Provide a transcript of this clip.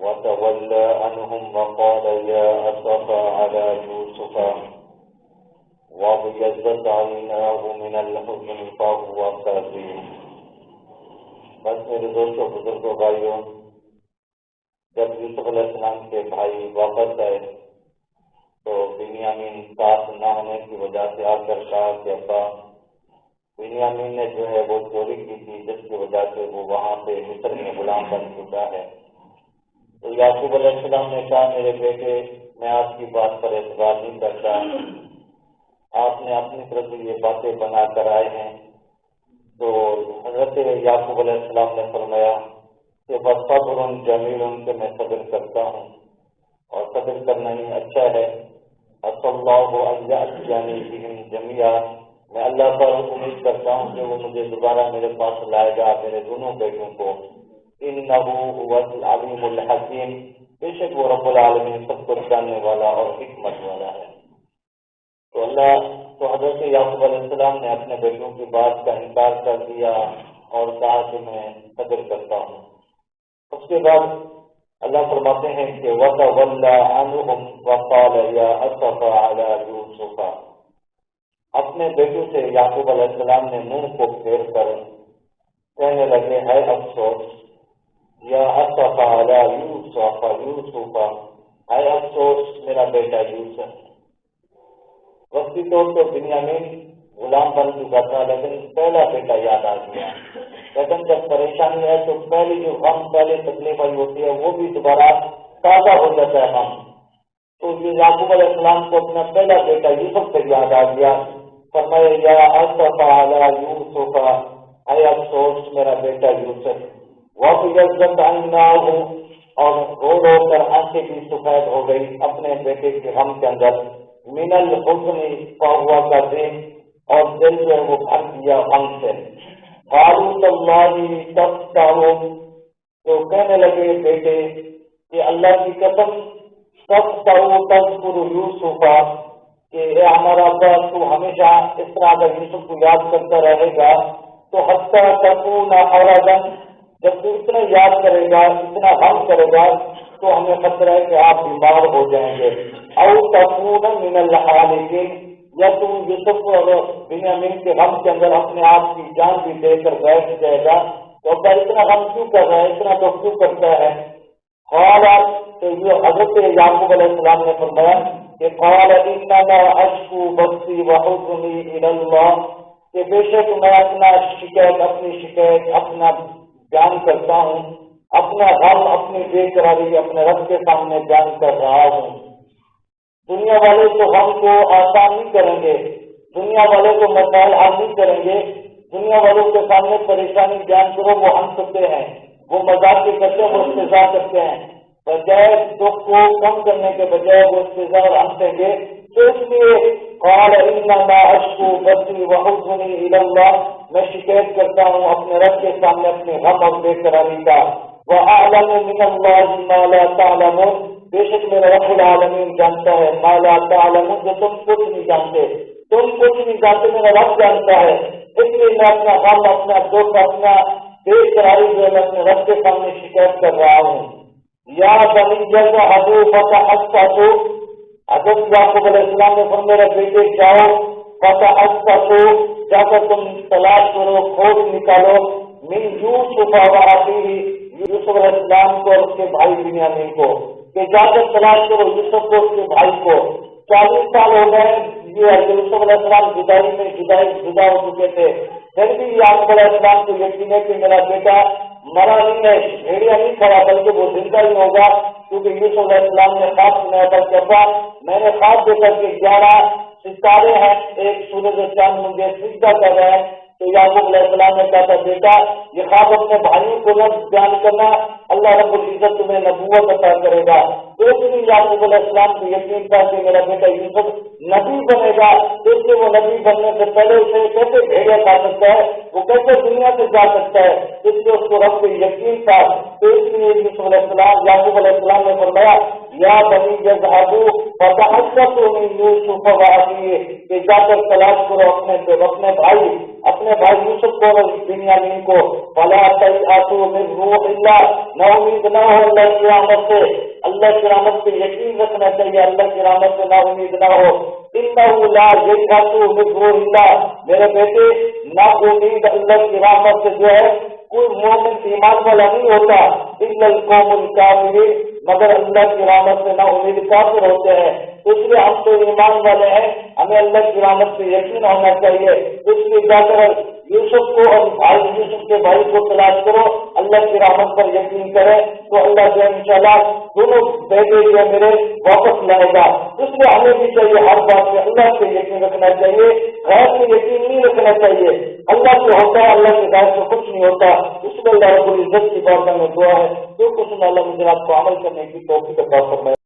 وتولى عنهم وقال يا أسفا على يوسف وابيضت عيناه من الحزن فهو كظيم۔ بس میرے دوستوں، بزرگوں، بھائیوں، جب یوسف علیہ السلام کے بھائی واپس آئے تو بنیامین ساتھ نہ ہونے کی وجہ سے آ کر کہا کہ ابا، بنیامین نے جو ہے وہ چوری کی تھی، جس کی وجہ سے وہ وہاں پہ مصر میں غلام بن چکا ہے۔ تو یعقوب علیہ السلام نے کہا میرے بیٹے، میں آپ کی بات پر اعتبار نہیں کرتا، آپ نے اپنی طرف سے یہ باتیں بنا کر آئے ہیں۔ تو حضرت یعقوب علیہ السلام نے فرمایا کہ بس صبر جمیل، کہ میں صبر کرتا ہوں اور صبر کرنا ہی اچھا ہے۔ عسى الله ان يأتيني بهم جميعا، میں اللہ پر امید کرتا ہوں کہ وہ مجھے دوبارہ میرے پاس لائے گا، میرے دونوں بیٹوں کو۔ انہ هو العلیم الحکیم، بے شک وہ رب العالمین سب کچھ جاننے والا اور حکمت والا ہے۔ تو حضرت یعقوب علیہ السلام نے اپنے بیٹوں کی بات کا انکار کر دیا اور کہا کہ میں صبر کرتا ہوں۔ اس کے بعد اللہ فرماتے ہیں کہ وَتَوَلَّى عَنْهُمْ وَقَالَ يَا أَسَفَ عَلَى يُوسُفَ، اپنے بیٹوں سے یعقوب علیہ السلام نے منہ کو پھیر کر کہنے لگے ہے افسوس، یا أَسَفَ عَلَى يُوسُفَ، ہے افسوس میرا بیٹا یوسف۔ وقتی طور پہ بنیامین غلام بن چکا تھا، لیکن پہلا بیٹا یاد آ گیا۔ لیکن جب پریشانی ہے تو پہلی جو غم، پہلی تکلیف آئی ہوتی ہے، وہ بھی دوبارہ تازہ ہو جاتا ہے غم۔ تو یہ یعقوب علیہ السلام کو اپنا پہلا بیٹا یوسف سے یاد آ گیا۔ فرمایا یا اسف علی یوسف، اے افسوس میرا بیٹا یوسف۔ وابیضت عیناہ، اور رو رو کر آنکھیں بھی سفید ہو گئی اپنے بیٹے کے غم کے اندر۔ من الحزن فہو کظیم، اور دل جو ہے وہ بھر دیا غم سے۔ قالوا تاللہ تفتح، تو کہنے لگے بیٹے کہ اللہ کی قسم، تفتح تذکر یوسف، کہ اے ہمارا ابا تو ہمیشہ اس طرح اگر یوسف کو یاد کرتا رہے گا تو حتی تکون حرجا، جب تو اتنا یاد کرے گا، اتنا غم کرے گا تو ہمیں خطرہ ہے کہ آپ بیمار ہو جائیں گے۔ او تکون من الحالکین، یا تم یوسف اور بنیامین کے غم کے اندر اپنے آپ کی جان بھی دے کر بیٹھ جائے گا، تو ابا اتنا غم کیوں کر رہا ہے، اتنا دکھ کیوں کرتا ہے؟ قال، تو یہ حضرت یعقوب علیہ السلام نے فرمایا کہ قال انما اشکو بثی وحزنی الی اللہ، کہ بے شک میں اپنا شکایت، اپنی شکایت اپنا بیان کرتا ہوں، اپنا غم، اپنی بے قراری اپنے رب کے سامنے بیان کر رہا ہوں۔ دنیا والے تو غم کو آسان نہیں کریں گے، دنیا والے تو مسائل حل نہیں کریں گے، دنیا والوں کے سامنے پریشانی بیان کرو وہ ہنستے ہیں، وہ مذاق کے کرتے ہیں، وہ استہزاء کرتے ہیں۔ بجائے دکھ کو کم کرنے کے بجائے وہ استہزاء اور ہنسیں گے۔ تو اس لیے قال انما اشکو بثی وحزنی الی اللہ، میں شکایت کرتا ہوں اپنے رب کے سامنے اپنے غم اور بے قراری کا۔ وَأَعْلَمُ مِنَ اللَّهِ مَا لَا تَعْلَمُونَ، بے شک میرا رب العالمین جانتا ہے ما لا تعلمون، جو تم کچھ نہیں جانتے، تم کچھ نہیں جانتے، میرا رب جانتا ہے۔ اس لیے میں اپنا غم، اپنا دکھ، اپنا بے قراری جو ہے میں اپنے رب کے سامنے شکایت کر رہا ہوں۔ یا بنی اذهبوا فتحسسوا، حضرت یعقوب علیہ السلام نے فرمایا میرے بیٹے جاؤ، فتحسسوا، جا کر تم تلاش کرو، کھوج نکالو، من یوسف واخیہ، یوسف علیہ السلام کو اور اس کے بھائی بنیامین کو، کہ جا کر تلاش کرو یوسف کو، اس کے بھائی کو۔ 40 سال ہو گئے یہ یوسف علیہ السلام جدا ہو چکے تھے، پھر بھی یعقوب علیہ السلام کو یقین ہے کہ میرا بیٹا مرا نہیں ہے، بھیڑیا نہیں کھڑا، بلکہ وہ زندہ ہی ہوگا، کیونکہ یوسف علیہ السلام نے خواب سنایا تھا کہ ابا میں نے خواب دیکھا کہ 11 ستارے ہیں، ایک سورج اور چاند مجھے سجدہ کر رہے ہیں۔ تو یعقوب علیہ السلام نے کہا تھا بیٹا یہ خواب اپنے بھائیوں کو نہ بیان کرنا، اللہ رب العزت تمہیں نبوت عطا کرے گا۔ تو اس لیے یعقوب علیہ السلام کو یقین تھا کہ میرا بیٹا یوسف نبی بنے گا، اس لیے وہ نبی بننے سے پہلے اسے کیسے بھیڑیا کھا سکتا ہے، وہ کیسے دنیا سے جا سکتا ہے، اس لیے اس کو رب سے یقین تھا۔ تو اس لیے یوسف علیہ السلام، یعقوب علیہ السلام نے فرمایا یا بنی یذهبوا فتحسسوا من یوسف واخیہ، کہ جا کر تلاش کرو اپنے بھائی یوسف کو اور بنیامین کو، فلا تیأسوا من روح اللہ، نہ امید نہ ہو اللہ کی رحمت سے، اللہ کی رحمت پہ یقین رکھنا چاہیے، اللہ کی رحمت سے نہ امید نہ ہو، انہ لا ییأس من روح اللہ، میرے بیٹے نا امید اللہ کی رحمت سے جو ہے کوئی مومن ایمان والا نہیں ہوتا، الا القوم الکافرین، مگر اللہ کی رحمت سے نا امید کافر ہوتے ہیں۔ اس لیے ہم تو ایمان والے ہیں، ہمیں اللہ کی رحمت سے یقین ہونا چاہیے، اس لیے جا کر یوسف کو اور یوسف کے بھائی کو تلاش کرو، اللہ کی رحمت پر یقین کرے تو اللہ جو انشاءاللہ دونوں بیٹے جو میرے واپس لائے گا۔ اس لیے ہمیں بھی چاہیے ہر بات پہ اللہ پہ یقین رکھنا چاہیے، غیر پہ یقین نہیں رکھنا چاہیے، اللہ سے ہوتا ہے، اللہ کے غیر سے کچھ نہیں ہوتا۔ اس لیے اللہ رب العزت کی بارگاہ میں دعا ہے جو کچھ اللہ مجھے آپ کو عمل کرنے کی توفیق عطا فرمائے۔